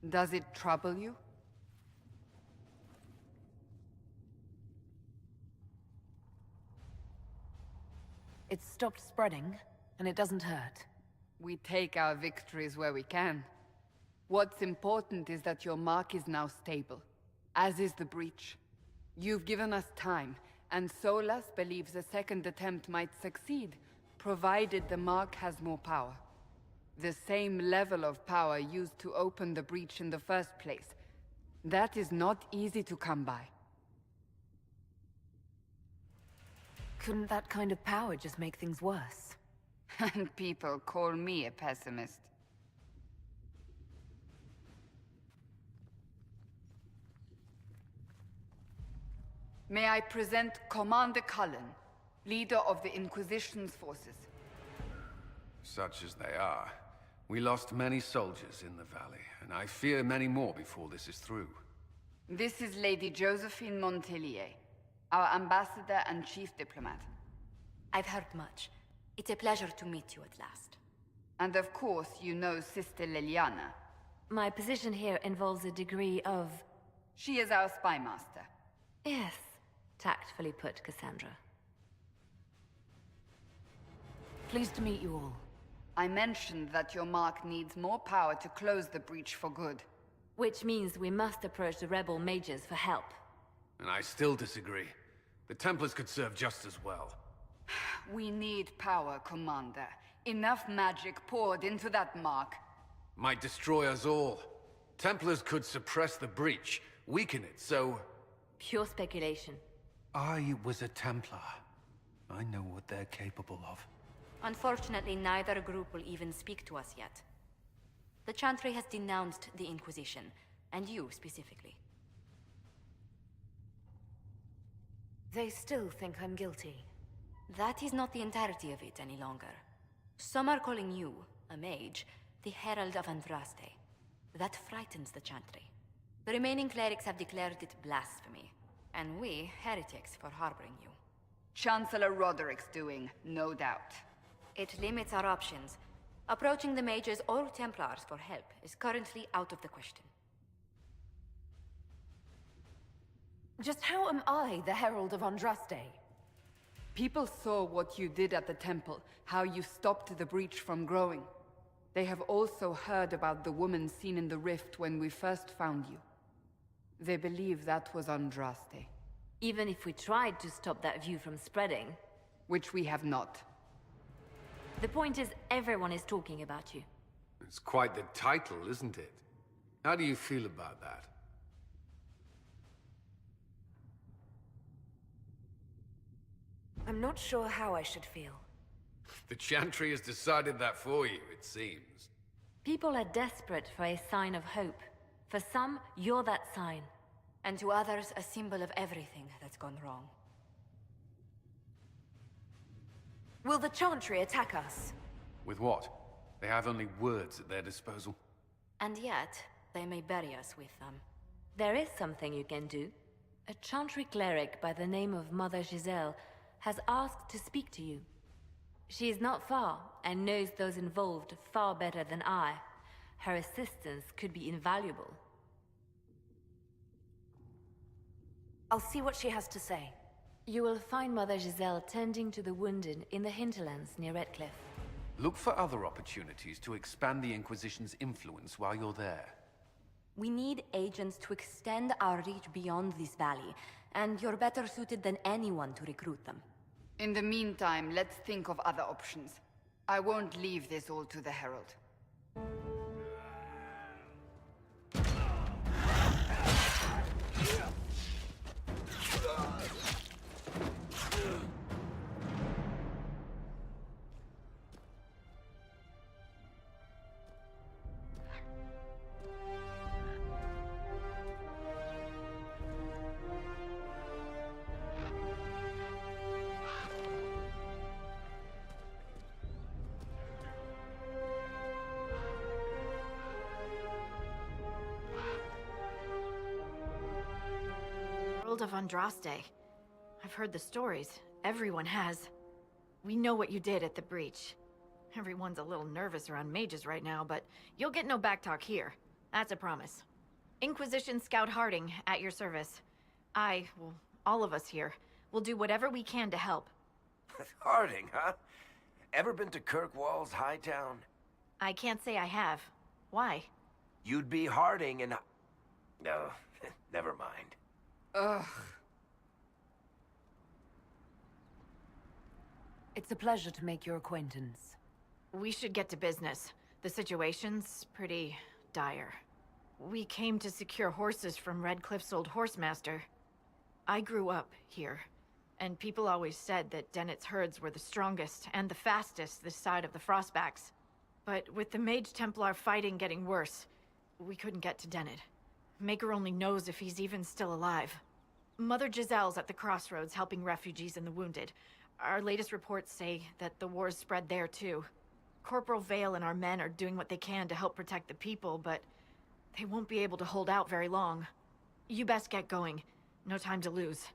Does it trouble you? It's stopped spreading, and it doesn't hurt. We take our victories where we can. What's important is that your mark is now stable, as is the breach. You've given us time, and Solas believes a second attempt might succeed, provided the mark has more power. The same level of power used to open the breach in the first place. That is not easy to come by. Couldn't that kind of power just make things worse? And people call me a pessimist. May I present Commander Cullen, leader of the Inquisition's forces. Such as they are. We lost many soldiers in the valley, and I fear many more before this is through. This is Lady Josephine Montelier, our ambassador and chief diplomat. I've heard much. It's a pleasure to meet you at last. And of course, you know Sister Liliana. My position here involves a degree of... She is our spy master. Yes, tactfully put, Cassandra. Pleased to meet you all. I mentioned that your mark needs more power to close the breach for good. Which means we must approach the rebel mages for help. And I still disagree. The Templars could serve just as well. We need power, Commander. Enough magic poured into that mark. Might destroy us all. Templars could suppress the breach, weaken it, so... Pure speculation. I was a Templar. I know what they're capable of. Unfortunately, neither group will even speak to us yet. The Chantry has denounced the Inquisition, and you specifically. They still think I'm guilty. That is not the entirety of it any longer. Some are calling you, a mage, the Herald of Andraste. That frightens the Chantry. The remaining clerics have declared it blasphemy, and we, heretics, for harboring you. Chancellor Roderick's doing, no doubt. It limits our options. Approaching the mages or Templars for help is currently out of the question. Just how am I the Herald of Andraste? People saw what you did at the temple, how you stopped the breach from growing. They have also heard about the woman seen in the rift when we first found you. They believe that was Andraste. Even if we tried to stop that view from spreading... Which we have not. The point is, everyone is talking about you. It's quite the title, isn't it? How do you feel about that? I'm not sure how I should feel. The Chantry has decided that for you, it seems. People are desperate for a sign of hope. For some, you're that sign. And to others, a symbol of everything that's gone wrong. Will the Chantry attack us? With what? They have only words at their disposal. And yet, they may bury us with them. There is something you can do. A Chantry cleric by the name of Mother Giselle has asked to speak to you. She is not far, and knows those involved far better than I. Her assistance could be invaluable. I'll see what she has to say. You will find Mother Giselle tending to the wounded in the hinterlands near Redcliffe. Look for other opportunities to expand the Inquisition's influence while you're there. We need agents to extend our reach beyond this valley, and you're better suited than anyone to recruit them. In the meantime, let's think of other options. I won't leave this all to the Herald. Of Andraste. I've heard the stories. Everyone has. We know what you did at the breach. Everyone's a little nervous around mages right now, but you'll get no backtalk here. That's a promise. Inquisition Scout Harding, at your service. Well, all of us here, will do whatever we can to help. Harding, huh? Ever been to Kirkwall's Hightown? I can't say I have. Why? You'd be Harding and... No, never mind. Ugh. It's a pleasure to make your acquaintance. We should get to business. The situation's pretty dire. We came to secure horses from Redcliffe's old horsemaster. I grew up here, and people always said that Dennett's herds were the strongest and the fastest this side of the Frostbacks. But with the Mage Templar fighting getting worse, we couldn't get to Dennett. Maker only knows if he's even still alive. Mother Giselle's at the crossroads helping refugees and the wounded. Our latest reports say that the war's spread there too. Corporal Vale and our men are doing what they can to help protect the people, but they won't be able to hold out very long. You best get going. No time to lose.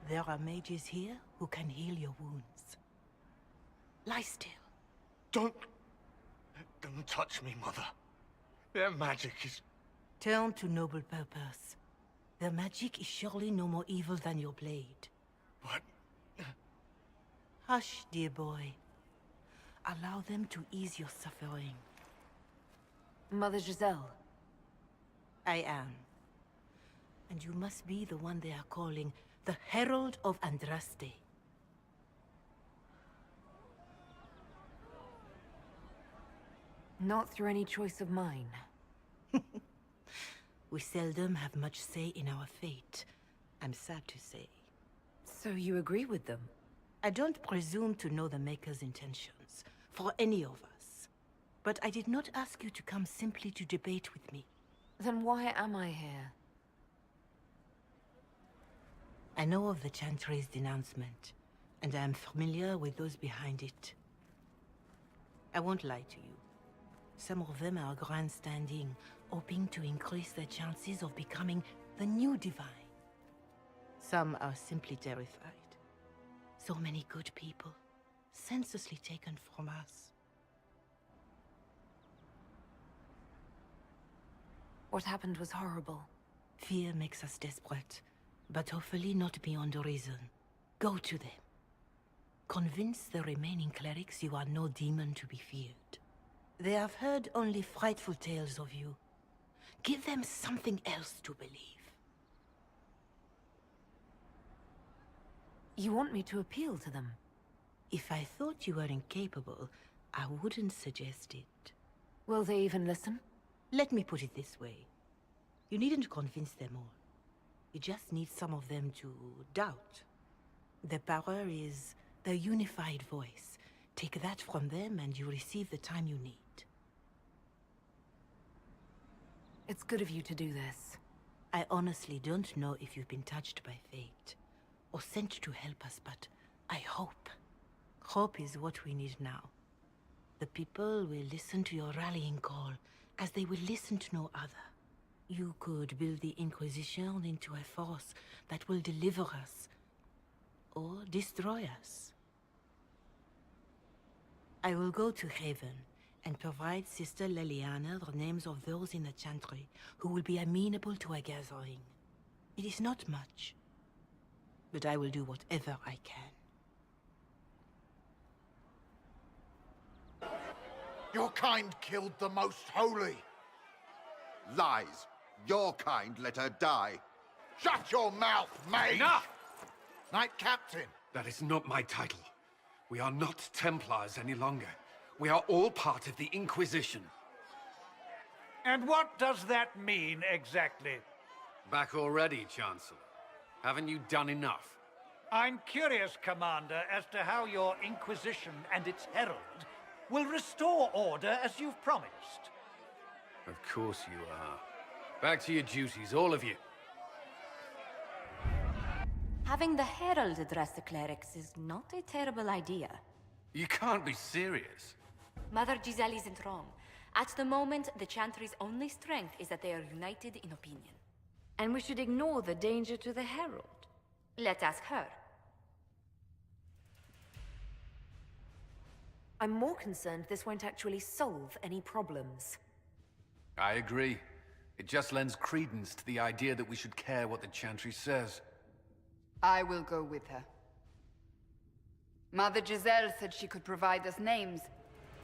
There are mages here who can heal your wounds. Lie still. Don't touch me, Mother. Their magic is... Turn to noble purpose. Their magic is surely no more evil than your blade. But... Hush, dear boy. Allow them to ease your suffering. Mother Giselle. I am. And you must be the one they are calling the Herald of Andraste. Not through any choice of mine. We seldom have much say in our fate, I'm sad to say. So you agree with them? I don't presume to know the Maker's intentions, for any of us. But I did not ask you to come simply to debate with me. Then why am I here? I know of the Chantry's denouncement, and I am familiar with those behind it. I won't lie to you. Some of them are grandstanding, hoping to increase their chances of becoming the new divine. Some are simply terrified. So many good people, senselessly taken from us. What happened was horrible. Fear makes us desperate, but hopefully not beyond reason. Go to them. Convince the remaining clerics you are no demon to be feared. They have heard only frightful tales of you. Give them something else to believe. You want me to appeal to them? If I thought you were incapable, I wouldn't suggest it. Will they even listen? Let me put it this way. You needn't convince them all. You just need some of them to doubt. Their power is their unified voice. Take that from them and you receive the time you need. It's good of you to do this. I honestly don't know if you've been touched by fate, or sent to help us, but I hope. Hope is what we need now. The people will listen to your rallying call, as they will listen to no other. You could build the Inquisition into a force that will deliver us, or destroy us. I will go to Haven, and provide Sister Talianna the names of those in the Chantry who will be amenable to a gathering. It is not much, but I will do whatever I can. Your kind killed the most holy. Lies. Your kind let her die. Shut your mouth, mage! Enough! Knight Captain. That is not my title. We are not Templars any longer. We are all part of the Inquisition. And what does that mean, exactly? Back already, Chancellor. Haven't you done enough? I'm curious, Commander, as to how your Inquisition and its herald will restore order as you've promised. Of course you are. Back to your duties, all of you. Having the Herald address the clerics is not a terrible idea. You can't be serious. Mother Giselle isn't wrong. At the moment, the Chantry's only strength is that they are united in opinion. And we should ignore the danger to the Herald. Let's ask her. I'm more concerned this won't actually solve any problems. I agree. It just lends credence to the idea that we should care what the Chantry says. I will go with her. Mother Giselle said she could provide us names.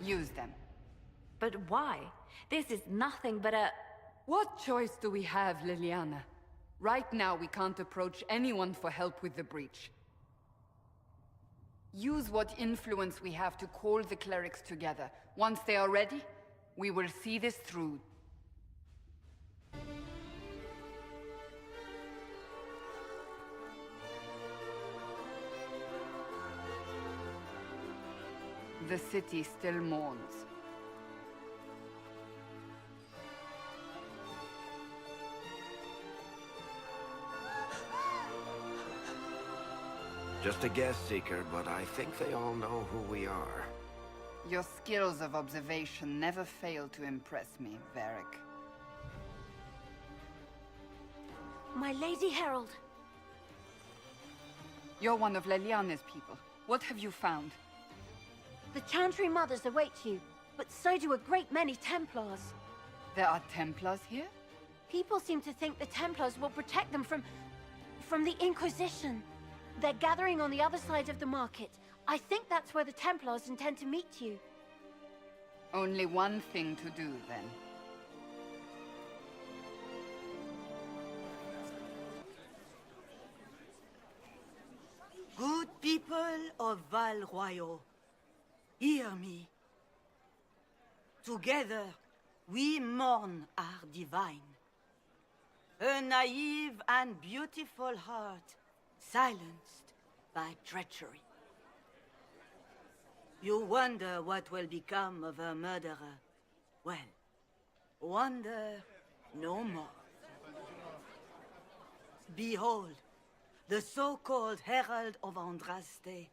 Use them. But why? This is nothing but a... What choice do we have, Liliana? Right now, we can't approach anyone for help with the breach. Use what influence we have to call the clerics together. Once they are ready, we will see this through. The city still mourns. Just a guess, Seeker, but I think they all know who we are. Your skills of observation never fail to impress me, Varric. My Lady Herald. You're one of Leliana's people. What have you found? The Chantry Mothers await you, but so do a great many Templars. There are Templars here? People seem to think the Templars will protect them from the Inquisition. They're gathering on the other side of the market. I think that's where the Templars intend to meet you. Only one thing to do, then. Good people of Val Royal, hear me. Together, we mourn our divine. A naive and beautiful heart, silenced by treachery. You wonder what will become of a murderer. Well, wonder no more. Behold, the so-called Herald of Andraste,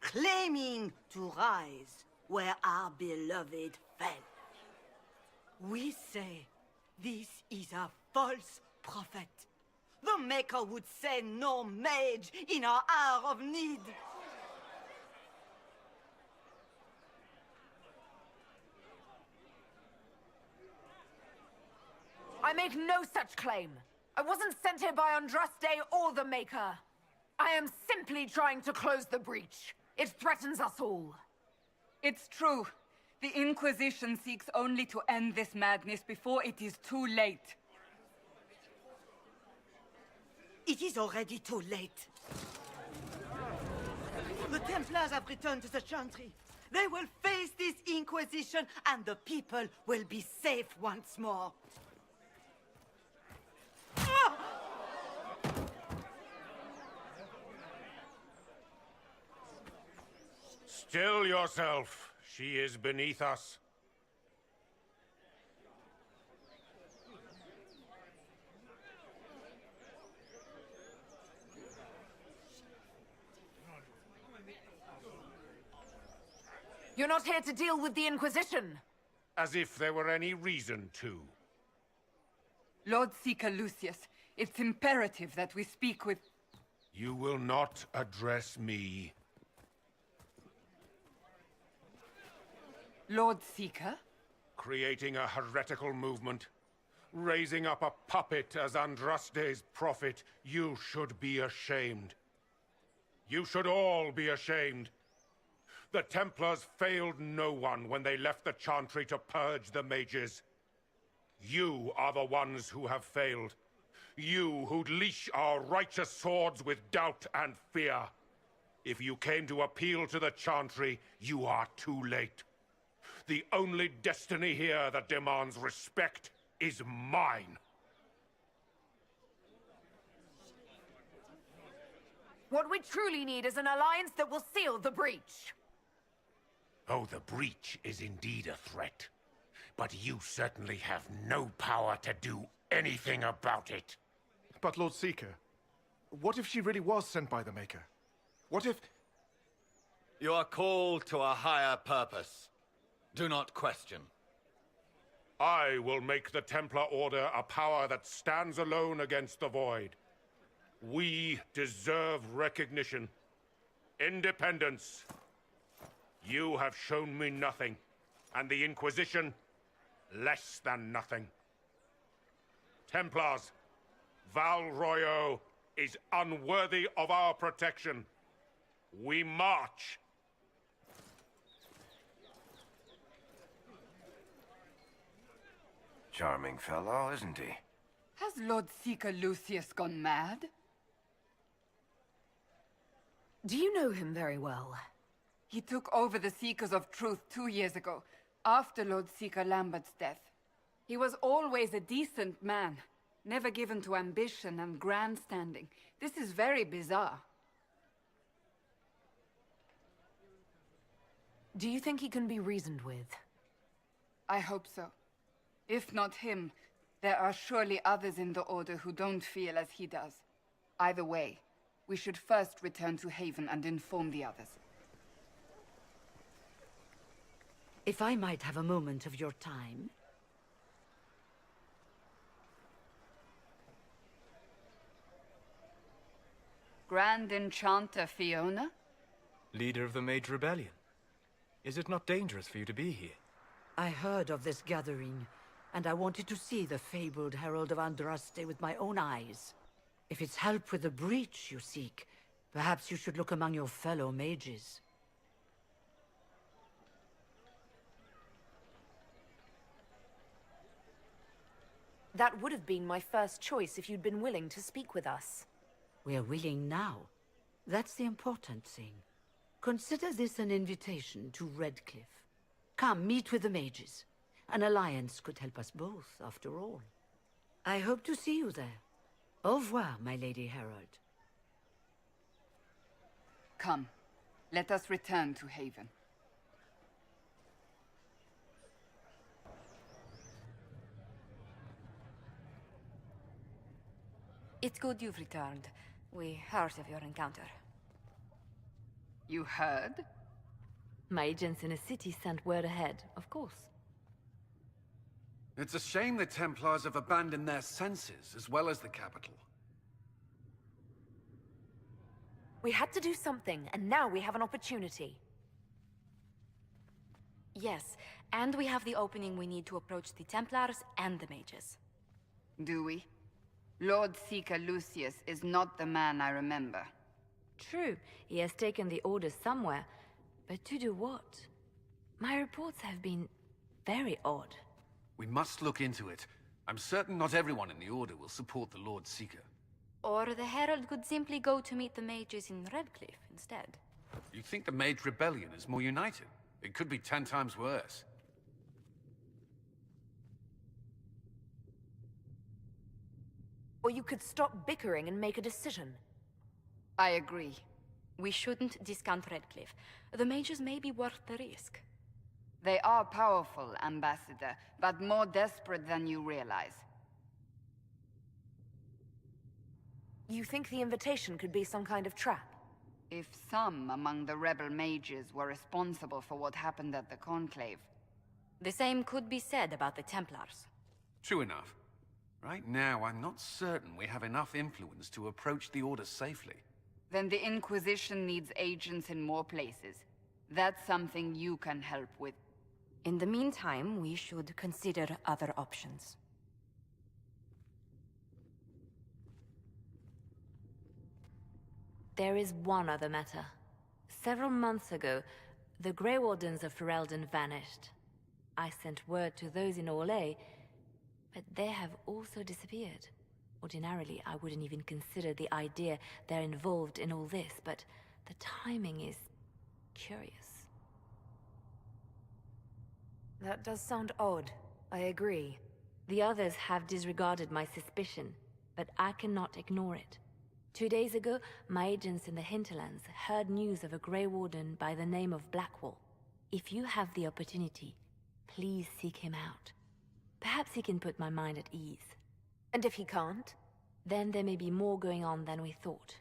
claiming to rise where our beloved fell. We say this is a false prophet. The Maker would send no mage in our hour of need. I make no such claim. I wasn't sent here by Andraste or the Maker. I am simply trying to close the breach. It threatens us all. It's true. The Inquisition seeks only to end this madness before it is too late. It is already too late. The Templars have returned to the Chantry. They will face this Inquisition, and the people will be safe once more. Still yourself. She is beneath us. You're not here to deal with the Inquisition. As if there were any reason to. Lord Seeker Lucius, it's imperative that we speak with... You will not address me. Lord Seeker? Creating a heretical movement. Raising up a puppet as Andraste's prophet. You should be ashamed. You should all be ashamed. The Templars failed no one when they left the Chantry to purge the mages. You are the ones who have failed. You who'd leash our righteous swords with doubt and fear. If you came to appeal to the Chantry, you are too late. The only destiny here that demands respect is mine. What we truly need is an alliance that will seal the breach. Oh, the breach is indeed a threat. But you certainly have no power to do anything about it. But Lord Seeker, What if she really was sent by the Maker? What if... You are called to a higher purpose. Do not question. I will make the Templar Order a power that stands alone against the Void. We deserve recognition. Independence. You have shown me nothing, and the Inquisition, less than nothing. Templars, Val Royo is unworthy of our protection. We march. Charming fellow, isn't he? Has Lord Seeker Lucius gone mad? Do you know him very well? He took over the Seekers of Truth 2 years ago, after Lord Seeker Lambert's death. He was always a decent man, never given to ambition and grandstanding. This is very bizarre. Do you think he can be reasoned with? I hope so. If not him, there are surely others in the Order who don't feel as he does. Either way, we should first return to Haven and inform the others. If I might have a moment of your time. Grand Enchanter Fiona? Leader of the Mage Rebellion. Is it not dangerous for you to be here? I heard of this gathering, and I wanted to see the fabled Herald of Andraste with my own eyes. If it's help with the breach you seek, perhaps you should look among your fellow mages. That would have been my first choice if you'd been willing to speak with us. We're willing now. That's the important thing. Consider this an invitation to Redcliffe. Come, meet with the mages. An alliance could help us both, after all. I hope to see you there. Au revoir, my Lady Herald. Come, let us return to Haven. It's good you've returned. We heard of your encounter. You heard? My agents in the city sent word ahead, of course. It's a shame the Templars have abandoned their senses, as well as the capital. We had to do something, and now we have an opportunity. Yes, and we have the opening we need to approach the Templars and the mages. Do we? Lord Seeker Lucius is not the man I remember. True, he has taken the Order somewhere, but to do what? My reports have been very odd. We must look into it. I'm certain not everyone in the Order will support the Lord Seeker. Or the Herald could simply go to meet the mages in Redcliffe instead. You think the Mage Rebellion is more united? It could be 10 times worse. Or you could stop bickering and make a decision. I agree. We shouldn't discount Redcliffe. The mages may be worth the risk. They are powerful, Ambassador, but more desperate than you realize. You think the invitation could be some kind of trap? If some among the rebel mages were responsible for what happened at the Conclave. The same could be said about the Templars. True enough. Right now, I'm not certain we have enough influence to approach the Order safely. Then the Inquisition needs agents in more places. That's something you can help with. In the meantime, we should consider other options. There is one other matter. Several months ago, the Grey Wardens of Ferelden vanished. I sent word to those in Orlais, but they have also disappeared. Ordinarily, I wouldn't even consider the idea they're involved in all this, but the timing is curious. That does sound odd. I agree. The others have disregarded my suspicion, but I cannot ignore it. 2 days ago, my agents in the hinterlands heard news of a Grey Warden by the name of Blackwall. If you have the opportunity, please seek him out. Perhaps he can put my mind at ease. And if he can't? Then there may be more going on than we thought.